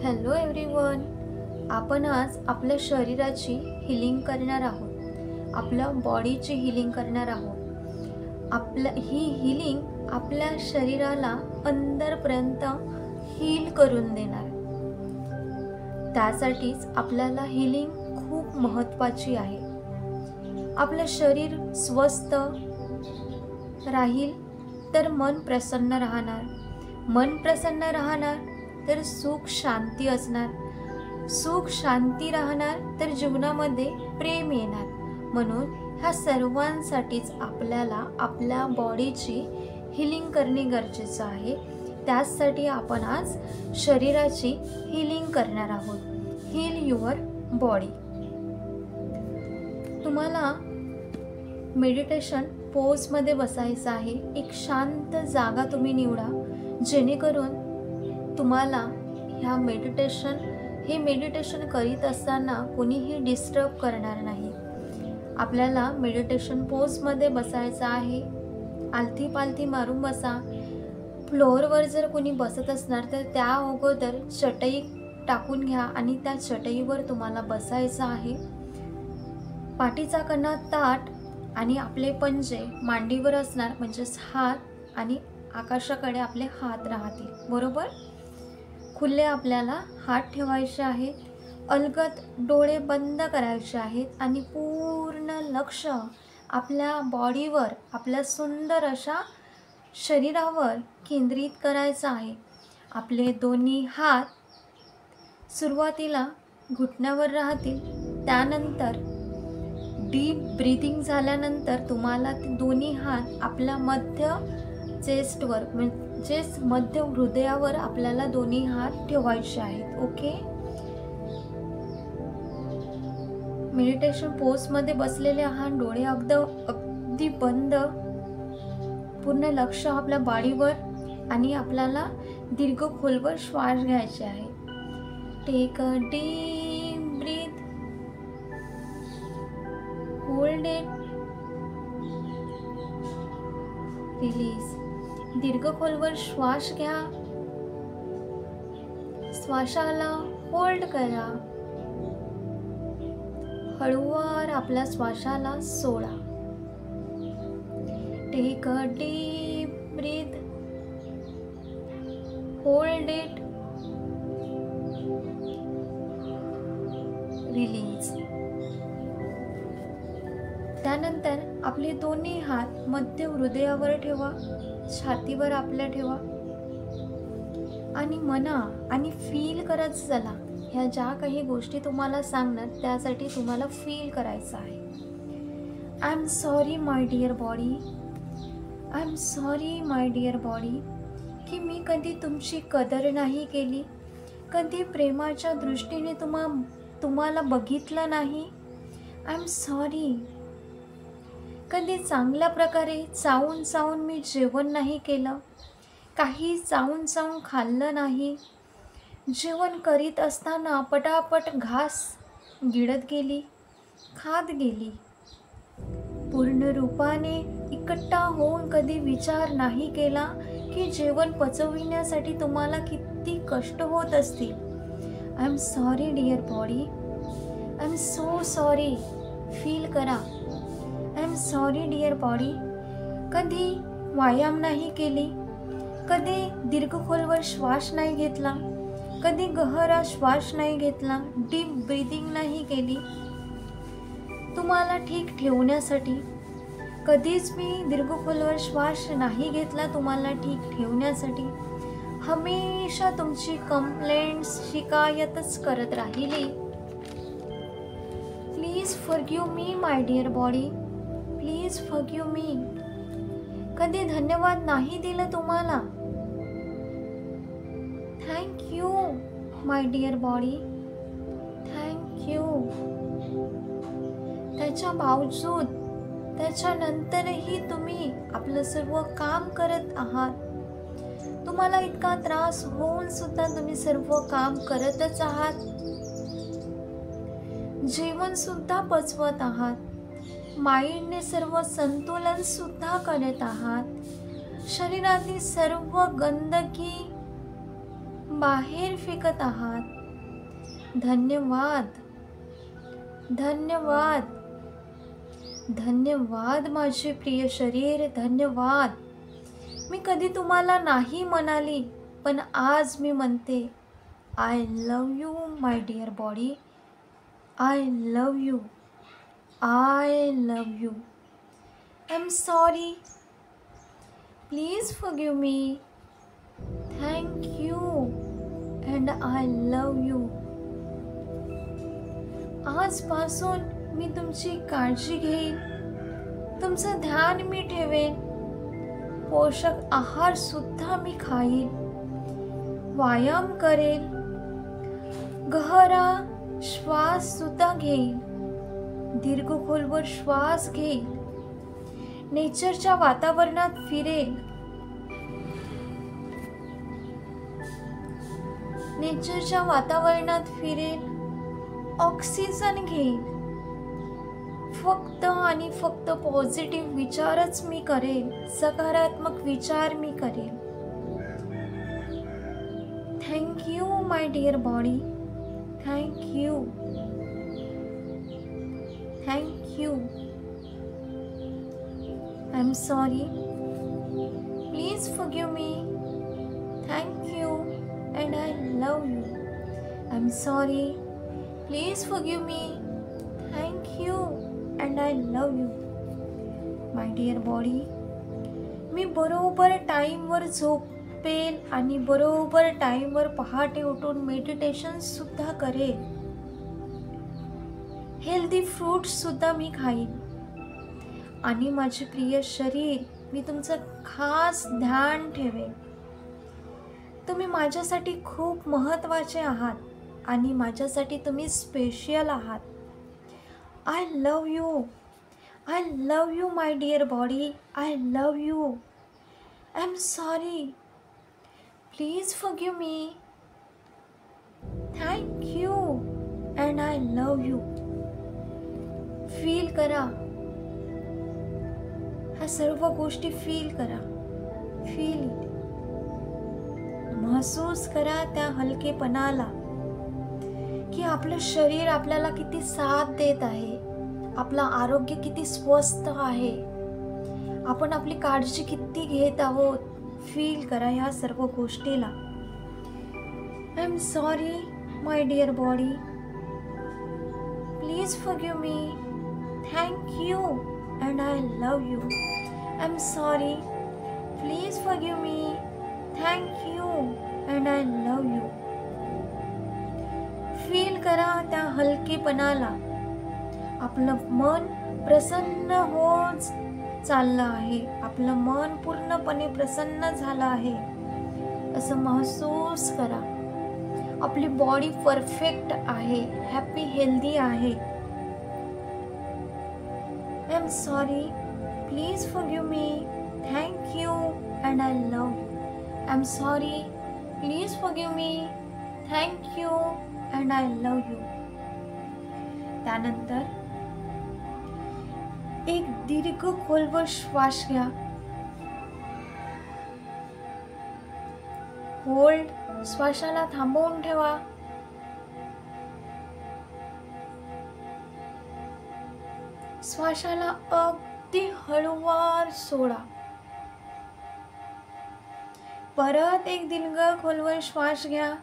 Hello everyone, आपण आज आपल्या शरीराची हिलिंग करणार आहोत. आपल्या बॉडीची हिलिंग करणार आहोत. ही हिलिंग आपल्या शरीराला अंदरपर्यंत हील करून देणार. त्यासाठीच आपल्याला हिलिंग खूप महत्त्वाची आहे. आपलं शरीर स्वस्थ राहील तर मन प्रसन्न राहणार. मन प्रसन्न राहणार तर सुख शांती असणार. सुख शांती राहणार तर जीवनामध्ये प्रेम येणार. म्हणून ह्या सर्वांसाठीच आपल्याला आपल्या बॉडीची हिलिंग करणे गरजेचं आहे. त्यासाठी आपण आज शरीराची हिलिंग करणार आहोत. Heal your body. तुम्हाला मेडिटेशन पोजमध्ये बसायचं आहे. एक शांत जागा तुम्ही निवडा, जेणेकरून तुम्हाला हे मेडिटेशन करीत असताना कोणीही डिस्टर्ब करणार नाही. आपल्याला मेडिटेशन पोजमध्ये बसायचं आहे. आलथी पालथी मारून बसा. फ्लोअरवर जर कोणी बसत असणार तर त्या अगोदर चटई टाकून घ्या आणि त्या चटईवर तुम्हाला बसायचं आहे. पाठीचा कणा ताठ आणि आपले पंजे मांडीवर असणार, म्हणजेच हात आणि आकाशाकडे आपले हात राहतील. बरोबर? खुले आपल्याला हात ठेवायचे आहेत. अलगद डोळे बंद करायचे आहेत आणि पूर्ण लक्ष आपल्या बॉडीवर, आपल्या सुंदर अशा शरीरावर केंद्रित करायचं आहे. आपले दोन्ही हात सुरुवातीला घुटण्यावर राहतील. त्यानंतर डीप ब्रीथिंग झाल्यानंतर तुम्हाला ते दोन्ही हात आपल्या मध्य चेस्टवर, म्हणजेच मध्य हृदयावर आपल्याला दोन्ही हात ठेवायचे आहेत. ओके. मेडिटेशन पोजमध्ये बसलेले आहात. डोळे अगदी बंद. पूर्ण लक्ष आपल्या बॉडीवर आणि आपल्याला दीर्घ खोलवर श्वास घ्यायचे आहे. Take a deep breath. Hold it. Release. दीर्घ खोलवर श्वास घ्या. श्वासाला होल्ड करा. हळूवार आपल्या श्वासाला सोडा. Take a deep breath. Hold it. Release. त्यानंतर आपले दोन्ही हात मध्य हृदयावर ठेवा. छातीवर आपल्या ठेवा आणि म्हणा आणि फील करत चला. ह्या ज्या काही गोष्टी तुम्हाला सांगणार त्यासाठी तुम्हाला फील करायचं आहे. I am sorry my dear body. I am sorry my dear body की मी कधी तुमची कदर नाही केली. कधी प्रेमाच्या दृष्टीने तुम्हाला बघितलं नाही. I am sorry. कधी चांगल्या प्रकारे चावून मी जेवण नाही केलं. काही चावून खाल्लं नाही. जेवण करीत असताना पटापट घास गिळत गेली, खात गेली. पूर्ण रूपाने इकट्ठा होऊन कधी विचार नाही केला की जेवण पचविण्यासाठी तुम्हाला किती कष्ट होत असतील. I am sorry dear body. I am so sorry. Feel करा. I am sorry dear body. कधी व्यायाम नाही केली. कधी दीर्घ खोलवर श्वास नाही घेतला. कधी गहरा श्वास नाही घेतला. डीप ब्रीथिंग नाही केली. तुम्हाला ठीक ठेवण्यासाठी कधीच मी दीर्घ खोलवर श्वास नाही घेतला. तुम्हाला ठीक ठेवण्यासाठी हमेशा तुमची कंप्लेंट्स, शिकायतच करत राहिली. Please forgive me my dear body. Please forgive me. कधी धन्यवाद नाही दिलं तुम्हाला. Thank you my dear body. Thank you. त्याच्या बावजूद, त्याच्यानंतरही तुम्ही आपलं सर्व काम करत आहात. तुम्हाला इतका त्रास होऊन सुद्धा तुम्ही सर्व काम करतच आहात. जेवण सुद्धा पचवत आहात. माइंडने सर्व संतुलन सुद्धा करत आहात. शरीरातील सर्व गंदगी बाहेर फेकत आहात. धन्यवाद, धन्यवाद, धन्यवाद माझे प्रिय शरीर, धन्यवाद. मी कधी तुम्हाला नाही म्हणाली, पण आज मी म्हणते, I love you my dear body. I love you. I love you. I am sorry. Please forgive me. Thank you and I love you. आजपासून मी तुमची काळजी घेईन. तुमचं ध्यान मी ठेवेन. पोषक आहार सुद्धा मी खाईन. व्यायाम करेल. गहरा श्वास सुद्धा घेईन. दीर्घ खोलवर श्वास घेईन. नेचरच्या वातावरणात फिरेल. नेचरच्या वातावरणात फिरेल. ऑक्सिजन घेईन. फक्त आणि फक्त पॉझिटिव्ह विचारच मी करेल. सकारात्मक विचार मी करेल. Thank you my dear body. Thank you. Thank you. I am sorry. Please forgive me. Thank you and I love you. I am sorry. Please forgive me. Thank you and I love you. My dear body. मी बरोबर टाईमवर झोपेल आणि बरोबर टाईमवर पहाटे उठून meditation सुद्धा करेल. हेल्दी फ्रूट्स सुद्धा मी खाईन. आणि माझे प्रिय शरीर, मी तुमचं खास ध्यान ठेवेन. तुम्ही माझ्यासाठी खूप महत्त्वाचे आहात आणि माझ्यासाठी तुम्ही स्पेशल आहात. I love you. I love you my dear body. I love you. I am sorry. Please forgive me. Thank you and I love you. Feel करा. ह्या सर्व गोष्टी फील करा. Feel it. महसूस करा त्या हलकेपणाला, की आपलं शरीर आपल्याला किती साथ देत आहे. आपलं आरोग्य किती स्वस्थ आहे. आपण आपली काळजी किती घेत आहोत. फील करा ह्या सर्व गोष्टीला. I am sorry my dear body. Please forgive me. Thank you and I love you. I am sorry. Please forgive me. Thank you and I love you. Feel करा त्या हलकेपणाला. आपलं मन प्रसन्न होत चाललं आहे. आपलं मन पूर्णपणे प्रसन्न झालं आहे असं महसूस करा. आपली बॉडी परफेक्ट आहे. हॅपी, हेल्दी आहे. I am sorry. Please forgive me. Thank you and I love you. I am sorry. Please forgive me. Thank you and I love you. त्यानंतर एक दीर्घ खोलवर श्वास घ्या. होल्ड. श्वासाला थांबवून ठेवा. श्वासाला अगदी हळूवार सोडा. परत एक दीर्घ खोलवर श्वास घ्या.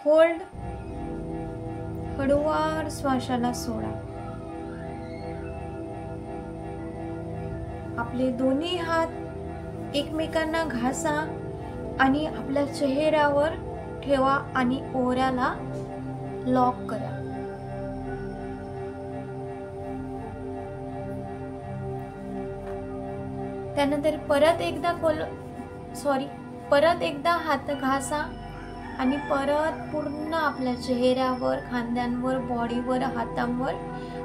होल्ड. हळूवार श्वासाला सोडा. आपले दोन्ही हात एकमेकांना घासा आणि आपल्या चेहऱ्यावर ठेवा आणि ओऱ्याला लॉक करा. त्यानंतर परत एकदा हात घासा आणि परत पूर्ण आपल्या चेहऱ्यावर, खांद्यांवर, बॉडीवर, हातांवर,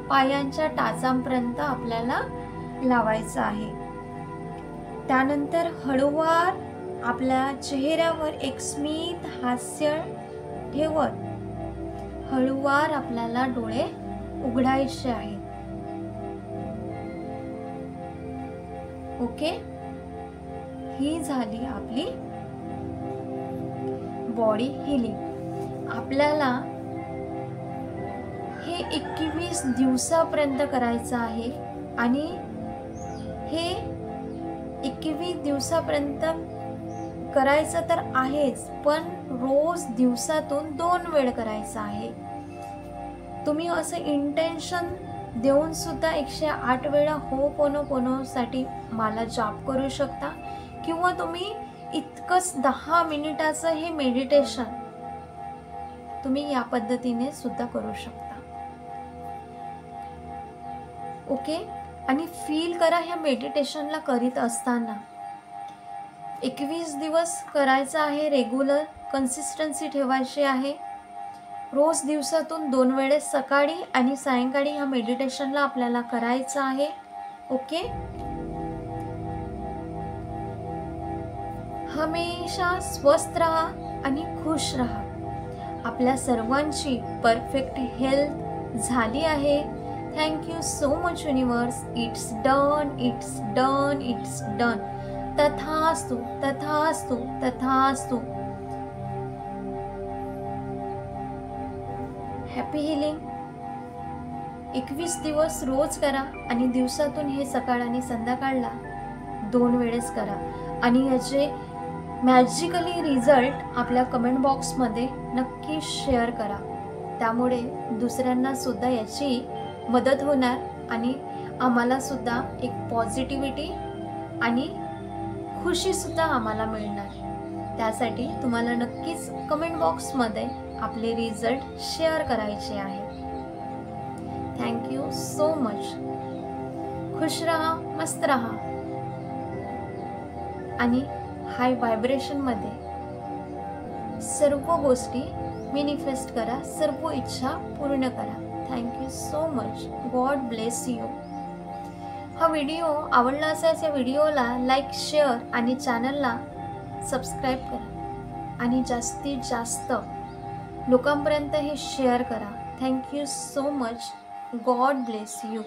पायांच्या टाचांपर्यंत आपल्याला लावायचं आहे. त्यानंतर हळूवार आपल्या चेहऱ्यावर एक स्मित हास्य ठेवत हळूवार आपल्याला डोळे उघडायचे आहेत. ओके. ही झाली आपली बॉडी हिलिंग. आपल्याला हे 21 दिवसापर्यंत करायचं आहे आणि हे 21 दिवसापर्यंत करायचं तर आहेच, पण रोज दिवसातून 2 वेळ करायचं आहे. तुम्ही असं इंटेन्शन देऊन सुद्धा 108 वेळा होपोनोपोनोसाठी मला जाप करू शकता, किंवा तुम्ही इतकंच 10 मिनिटाचं हे मेडिटेशन तुम्ही या पद्धतीने सुद्धा करू शकता. ओके. आणि फील करा ह्या मेडिटेशनला करीत असताना. 21 दिवस करायचं आहे, रेग्युलर कन्सिस्टन्सी ठेवायची आहे. रोज दिवसातून 2 वेळेस सकाळी आणि सायंकाळी ह्या मेडिटेशनला आपल्याला करायचं आहे. ओके. हमेशा स्वस्थ राहा आणि खुश राहा. आपल्या सर्वांची परफेक्ट हेल्थ झाली आहे. Thank you so much universe. It's done, it's done, it's done. तथास्तु, तथास्तु, तथास्तु. Happy healing. 21 दिवस रोज करा आणि दिवसातून हे सकाळ आणि संध्याकाळला 2 वेळेस करा. आणि याचे मॅजिकली रिझल्ट आपल्या कमेंट बॉक्समध्ये नक्की शेअर करा. त्यामुळे दुसऱ्यांना सुद्धा याची मदत होणार आणि आम्हाला सुद्धा एक पॉझिटिव्हिटी आणि खुशी सुद्धा आम्हाला मिळणार. त्यासाठी तुम्हाला नक्कीच कमेंट बॉक्समध्ये आपले रिझल्ट शेअर करायचे आहे. Thank you so much. खुश रहा, मस्त रहा आणि हाय व्हायब्रेशनमध्ये सर्व गोष्टी मॅनिफेस्ट करा, सर्व इच्छा पूर्ण करा. Thank you so much. God bless you. हा व्हिडिओ आवडला असेल या व्हिडिओला लाईक, शेअर आणि चॅनलला सबस्क्राईब करा आणि जास्तीत जास्त लोकांपर्यंत हे शेअर करा. Thank you so much. God bless you.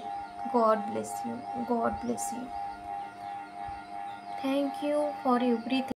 God bless you. God bless you. Thank you for everything.